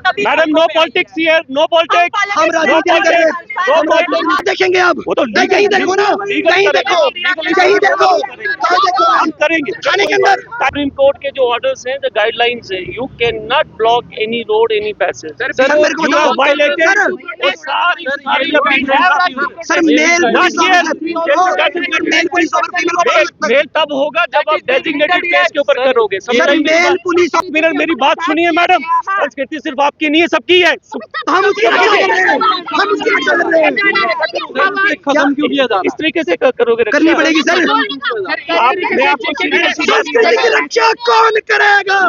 तभी madam no politics here, no politics. हम राजनीति नहीं कर रहे, हम राजनीति देखेंगे अब। वो तो कहीं देखो ना, कहीं देखो, कहीं देखो, कहीं देखो हम करेंगे थाने के अंदर। सुप्रीम कोर्ट के जो ऑर्डर्स हैं, जो गाइडलाइंस है, you can not block any road, any passage. Sir मेरे को You have बताओ violated सर, वो सारी sir male police officer, male police officer female को पकड़ सकता है। मेल तब होगा जब आप डेजिग्नेटेड प्लेस के ऊपर करोगे। Sir male police officer, minute मेरी बात सुनिए मैडम, संस्कृति सिर्फ आपकी नहीं है, सबकी है। हम उसकी रक्षा कर रहे हैं, हम उसकी रक्षा कर रहे हैं। खत्म क्यों किया जा रहा है? इस तरीके से करोगे रक्षा? करनी पड़ेगी सर। मैं आपको संस्कृति की रक्षा कौन करेगा?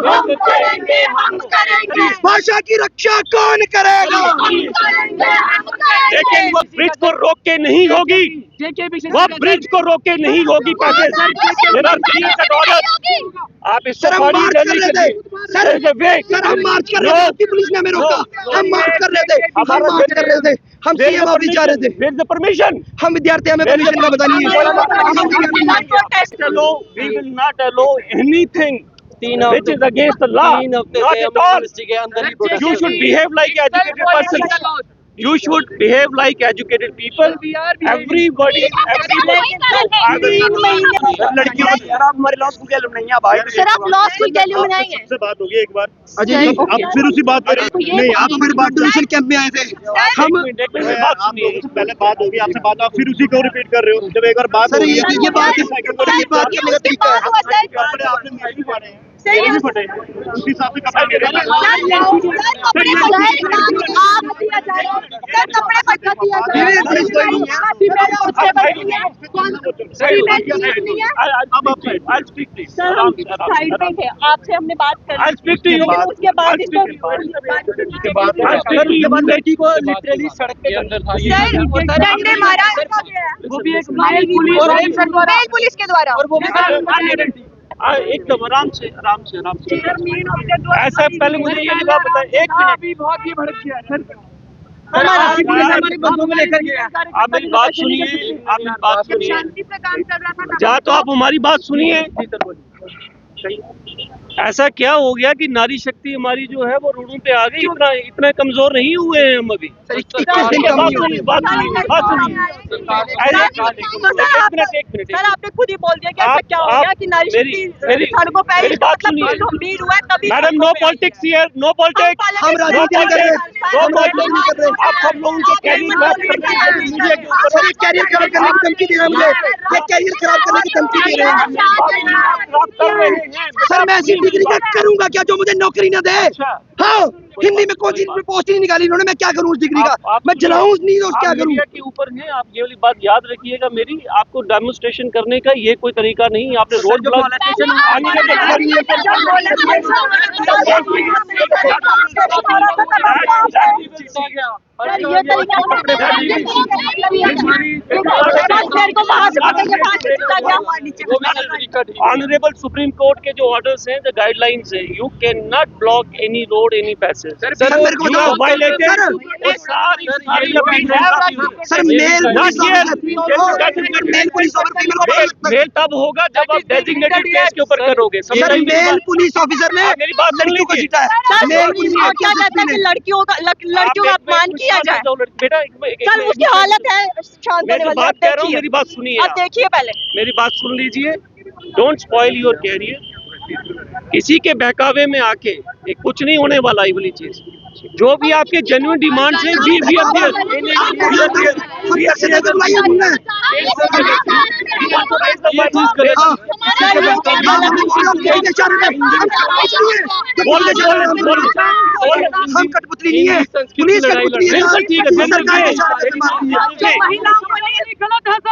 भाषा की रक्षा कौन करेगा? लेकिन वो ब्रिज को रोक के नहीं होगी, वो ब्रिज को रोक के नहीं होगी पैसेज। आप इस सर हम मार्च कर रहे थे, सर हम मार्च कर रहे थे, आपकी पुलिस ने हमें रोका। हम मार्च कर रहे थे, हम मार्च कर रहे थे, हम सीएम ऑफिस जा रहे थे। परमिशन हम विद्यार्थी, हमें परमिशन का पता नहीं है। चलो, we will not allow anything which is against the law. Not at all. You should behave like educated person. You should behave like educated people. Everybody. लड़कियों आप हमारे लॉ स्कूल के अलुमनी हैं भाई। सर आप लॉ स्कूल के अलुमनी हैं। सबसे बात होगी एक बार। अजय जी अब फिर उसी बात पर नहीं, आप हमारे बात डोनेशन कैंप में आए थे। हम पहले बात होगी आपसे, बात आप फिर उसी को रिपीट कर रहे हो। जब एक बार बात सर होगी, ये बात करने का तरीका है। आपने नहीं भी पढ़े हैं, नहीं भी पढ़े हैं, उसी हिसाब से कपड़े दे रहे हैं। आपसे हमने बात करी, उसके बाद लड़की को लिटरली सड़क पे अंदर था, डंडे मारा वो भी एक मेल पुलिस के द्वारा। और वो एकदम आराम से आराम से आराम से। ऐसा पहले मुझे ये बात बताए, एक मिनट, बहुत ही भड़क गया सर। हमारे बंधुओं में लेकर गया। आप मेरी बात सुनिए, आप मेरी बात सुनिए। शांति से काम कर रहा था। जा तो आप हमारी बात सुनिए। ऐसा क्या हो गया कि नारी शक्ति हमारी जो है वो रोडों पे आ गई? इतना कमजोर नहीं हुए हैं हम अभी। सर आपने खुद ही बोल दिया कि ऐसा क्या हो गया कि नारी शक्ति सड़कों पे आई, गंभीर हुआ तभी। Madam no politics here, no politics. हम राजनीति नहीं कर रहे, आप सब लोगों के कैरियर खराब कर रहे हैं। सर ये कैरियर खराब करने की धमकी दे रहे हैं मुझे, ये कैरियर खराब करने की धमकी दे रहे हैं। सर मैं ऐसी डिग्री का करूंगा क्या जो मुझे नौकरी न दे? हाँ, हिंदी में कोई पोस्ट नहीं निकाली इन्होंने, मैं क्या करूं उस डिग्री का? मैं जलाऊं नहीं तो क्या करूं? के ऊपर है, आप ये वाली बात याद रखिएगा मेरी। आपको डेमोन्स्ट्रेशन करने का ये कोई तरीका नहीं। आपने road block honourable supreme court के जो ऑर्डर्स हैं, जो गाइडलाइंस है, you can not block any road, any passage. Sir मेरे को बताओ, sir male police officer female को पकड़ सकता है। मेल तब होगा जब आप डेजिग्नेटेड प्लेस के ऊपर करोगे। सर मेल पुलिस ऑफिसर ने मेरी बात सुन लड़कियों को लीजिए। सिखाया, मेल पुलिस क्या कहता है कि लड़कियों का अपमान किया जाए? बेटा सर उसकी हालत है शांत होने वाली। बात कह रहा हूँ, मेरी बात सुनिए। आप देखिए पहले मेरी बात सुन लीजिए। Don't spoil your career. किसी के बहकावे में आके ये कुछ नहीं होने वाला। ये वाली चीज जो भी आपके जेन्युइन डिमांड्स हैं, हम कठपुतली नहीं है, पुलिस कठपुतली है।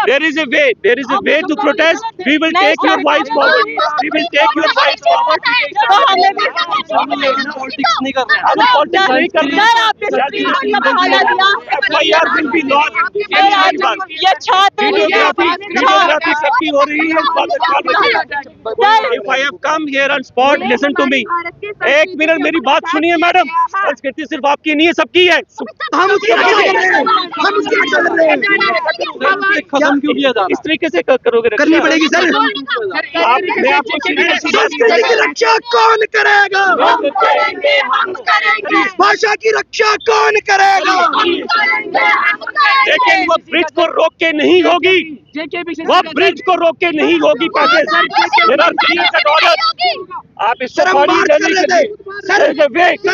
There is a way to protest. We will take your voice forward. We will take your voice forward. Politics नहीं कर रहे। पॉलिटिक्स नहीं कर FIR will be lodged. ये छात्र वीडियोग्राफी सबकी हो रही है। If I have come here on spot, listen to me. एक मिनट मेरी बात सुनिए मैडम। संस्कृति सिर्फ आपकी नहीं है, सबकी है। हम उसकी रक्षा कर रहे हैं, हम उसकी रक्षा कर रहे हैं। खत्म क्यों किया जा रहा है? इस तरीके से करोगे रक्षा? करनी पड़ेगी सर। मैं आपको संस्कृति की रक्षा कौन करेगा? भाषा की रक्षा कौन करेगा? लेकिन वो ब्रिज को रोक के नहीं होगी, वो ब्रिज को रोक के नहीं होगी। आप इसको सर हम मार्च कर रहे थे, सर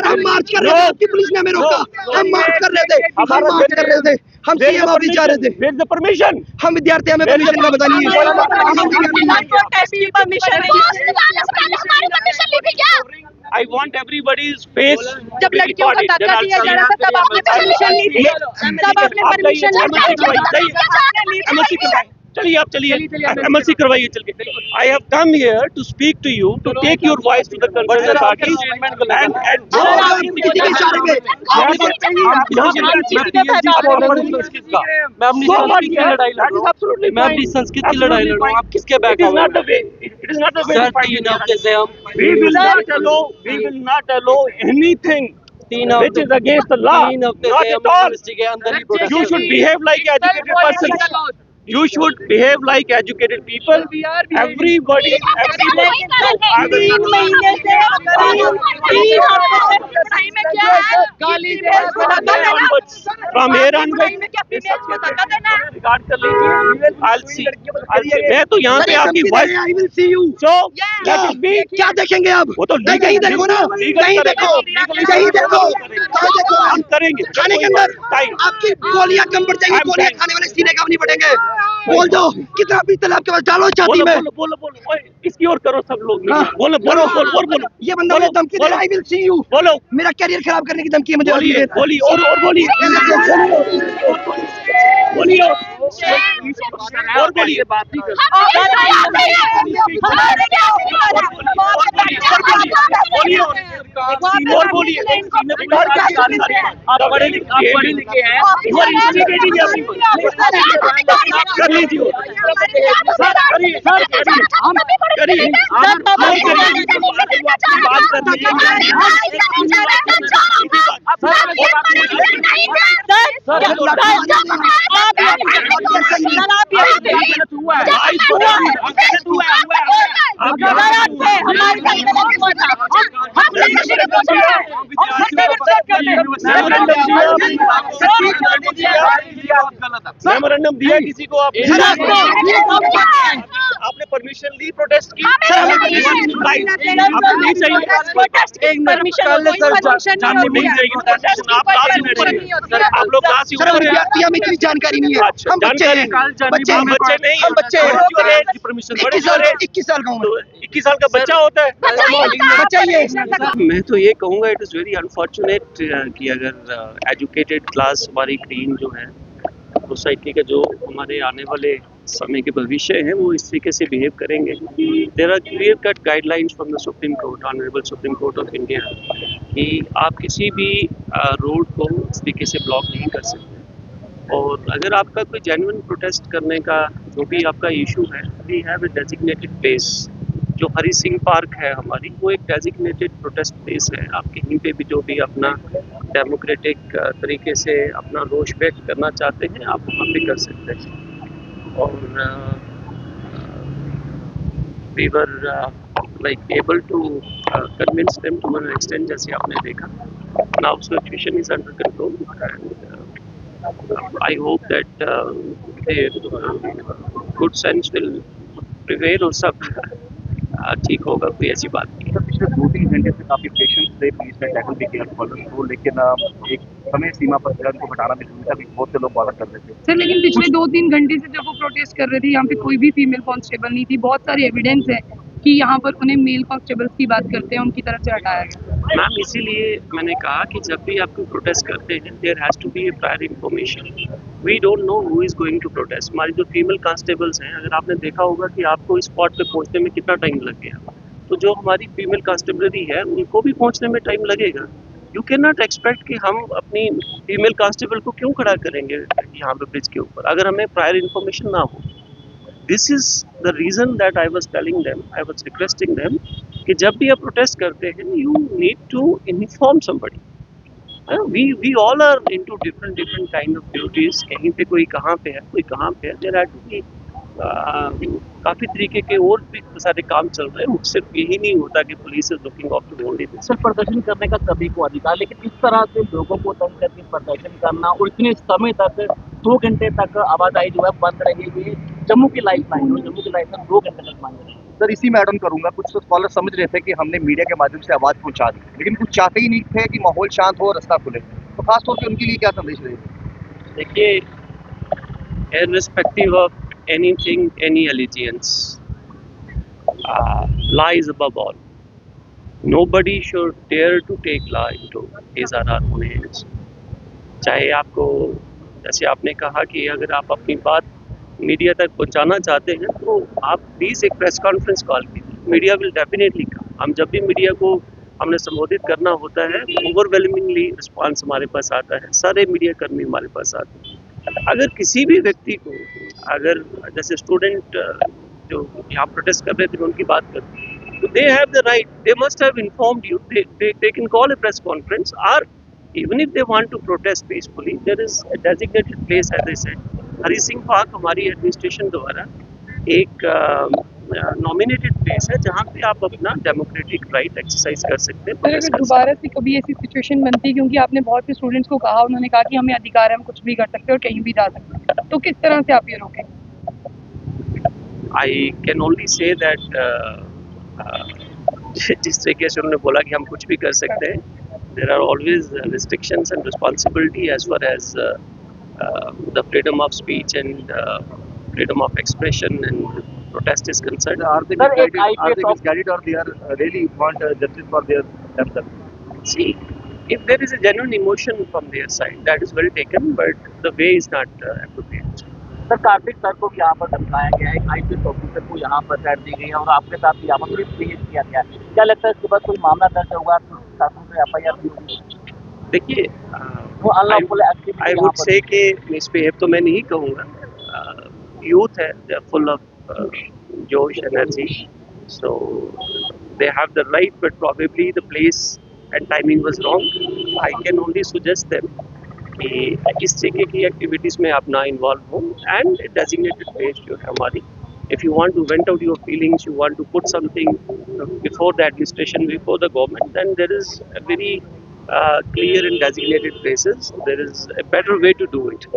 हम मार्च कर रहे थे, आपकी पुलिस ने हमें रोका। हम मार्च कर रहे थे, हम मार्च कर रहे थे, हम सीएम ऑफिस जा रहे थे। परमिशन हम विद्यार्थी, हमें परमिशन का पता नहीं है। I want everybody's face. जब लड़कियों का धक्का दिया जा रहा था तब आपने परमिशन ली थी, तब आपने परमिशन ली थी। चलिए आप चलिए एमएलसी करवाइए चल के। I have come here to speak to you, to take your voice to the concern party मैं अपनी संस्कृत की लड़ाई लड़ रहा हूँ, आप किसके back? It is not the way we will not allow anything which is against the law. Not at all. You should behave like educated persons. You should behave like educated people. Everybody. From here onwards, regard कर लीजिए. I'll see. मैं तो यहाँ पे आपकी voice. I will see you. So let it be. क्या देखेंगे अब? वो तो कहीं देखो ना, कहीं देखो, कहीं देखो, कहीं देखो। हम करेंगे खाने के अंदर आपकी गोलियां कम पड़ जाएंगी, गोलियां खाने वाले सीने कम नहीं पड़ेंगे। बोल दो कितना पीतल आपके पास, डालो छाती में। बोलो ओए, इसकी ओर करो सब लोग। बोलो ये बंदा मुझे धमकी दे रहा है, I will see you। बोलो मेरा करियर खराब करने की धमकी है मुझे। बोलिए और बोलिए और बोलिए और बोलिए आप पढ़े लिखे हैं कर लीजिए मेमोरेंडम दिया किसी को? आपने परमिशन ली प्रोटेस्ट की? आप लोग क्लास हमें इतनी जानकारी नहीं है। हम बच्चे हैं, हम बच्चे हैं। 21 साल का हूँ। 21 साल का बच्चा होता है? बच्चा ही है। मैं तो ये कहूँगा इट इज़ वेरी अनफॉर्चुनेट कि अगर एजुकेटेड क्लास हमारी ग्रीन जो है सोसाइटी के, जो हमारे आने वाले समय के भविष्य हैं, वो इस तरीके से बिहेव करेंगे। There are clear cut guidelines from the supreme court, honourable supreme court of India, कि आप किसी भी रोड को इस तरीके से ब्लॉक नहीं कर सकते। और अगर आपका कोई जेन्युइन प्रोटेस्ट करने का जो भी आपका इशू है, we have a designated place. जो हरी सिंह पार्क है हमारी, वो एक डेजिग्नेटेड प्रोटेस्ट प्लेस है। आप कहीं पे भी जो भी अपना डेमोक्रेटिक तरीके से अपना रोष व्यक्त करना चाहते हैं, आप वहाँ पे कर सकते हैं। और we were like able to convince them to an extent, जैसे आपने देखा। Now situation is under control and I hope that good sense will prevail और सब ठीक होगा, कोई ऐसी बात नहीं है। पिछले 2-3 घंटे से काफी पेशेंस से पुलिस ने टैकल भी किया को, लेकिन एक समय सीमा पर उनको हटाना भी जरूरी था, बहुत से लोग बात कर रहे थे सर। लेकिन पिछले 2-3 घंटे से जब वो प्रोटेस्ट कर रहे थे, यहाँ पे कोई भी फीमेल कांस्टेबल नहीं थी। बहुत सारे एविडेंस है कि यहाँ पर उन्हें मेल कांस्टेबल्स की बात करते हैं, उनकी तरफ से हटाया गया। मैम, इसीलिए मैंने कहा कि जब भी आप प्रोटेस्ट करते हैं, there has to be a prior information. We don't know who is going to protest. हमारी जो फीमेल कांस्टेबल्स हैं, अगर आपने देखा होगा कि आपको इस स्पॉट पे पहुंचने में कितना टाइम लग गया, तो जो हमारी फीमेल कांस्टेबलरी है उनको भी पहुंचने में टाइम लगेगा। यू कैन नॉट एक्सपेक्ट कि हम अपनी फीमेल कांस्टेबल को क्यों खड़ा करेंगे यहाँ पे ब्रिज के ऊपर, अगर हमें प्रायर इंफॉर्मेशन ना हो। This is the reason that I was telling them, I was requesting them कि जब भी आप प्रोटेस्ट करते हैं, you need to inform somebody. We all are into different kind of duties. कहीं पे कोई कहाँ पे है, कोई कहाँ पे है. There had to be काफ़ी तरीके के और भी सारे काम चल रहे हैं। सिर्फ यही नहीं होता कि police is looking of to only this. Sir प्रदर्शन करने का सभी को अधिकार, लेकिन इस तरह से लोगों को तंग करके प्रदर्शन करना और इतने समय तक 2 घंटे तक आवाजाही जो है बंद रहेगी। जम्मू की लाइफ लाइन 2 घंटे तक बंद रहेगी। सर इसी में ऐड ऑन करूंगा, कुछ तो स्कॉलर समझ रहे थे कि हमने मीडिया के माध्यम से आवाज पहुंचा दी, लेकिन कुछ चाहते ही नहीं थे कि माहौल शांत हो, रास्ता खुले। तो खासतौर पर उनके लिए क्या संदेश रहेगा? देखिए, irrespective of anything, any allegiance, lie is above all. Nobody should dare to take lie into his or her own hands. चाहे आपको, जैसे आपने कहा कि अगर आप अपनी बात मीडिया तक पहुंचाना चाहते हैं तो आप प्लीज़ एक प्रेस कॉन्फ्रेंस कॉल कीजिए, मीडिया विल डेफिनेटली कम। हम जब भी मीडिया को हमने संबोधित करना होता है, ओवरवेलमिंगली रिस्पांस हमारे पास आता है, सारे मीडिया कर्मी हमारे पास आते हैं। अगर किसी भी व्यक्ति को, अगर जैसे स्टूडेंट जो यहाँ प्रोटेस्ट कर रहे थे, मैं उनकी बात करूँ तो they have the right, they must have informed you, they can call a press conference, और even if they want to protest peacefully, there is a designated place, as I said, Hari Singh park हमारी administration द्वारा एक nominated place है जहाँ पे आप अपना democratic right exercise कर सकते हैं। सर अगर दोबारा से कभी ऐसी सिचुएशन बनती है, क्योंकि आपने बहुत से स्टूडेंट्स को कहा, उन्होंने कहा कि हमें अधिकार है, हम कुछ भी कर सकते हैं और कहीं भी जा सकते हैं, तो किस तरह से आप ये रोकेंगे? I can only say that जिस तरीके से उन्होंने बोला कि हम कुछ भी कर सकते हैं, there are always restrictions and responsibility as far as the freedom of speech and freedom of expression and protest is concerned. Are they misguided or they are really want justice for their themselves? See, if there is a genuine emotion from their side, that is well taken, but the way is not appropriate. Sir Kartik sir को यहाँ पर धमकाया गया है, IPS officer को यहाँ पर सैर दी गई है और आपके साथ भी यहाँ पर पेश किया गया है। क्या लगता है इसके बाद कोई मामला दर्ज होगा, शासन से FIR भी होगी? देखिए, वो unlawful activity I would say कि मिसबिहेव तो मैं नहीं कहूँगा, यूथ है, दे आर फुल ऑफ जोश energy, so they have the right, but probably the place and timing was wrong. I can only suggest them कि इस तरीके की एक्टिविटीज़ में आप ना इन्वॉल्व हो, एंड डेजिग्नेटेड प्लेस जो है हमारी, if you want to vent out your feelings, you want to put something before the administration, before the government, then there is a very clear and designated places. There is a better way to do it.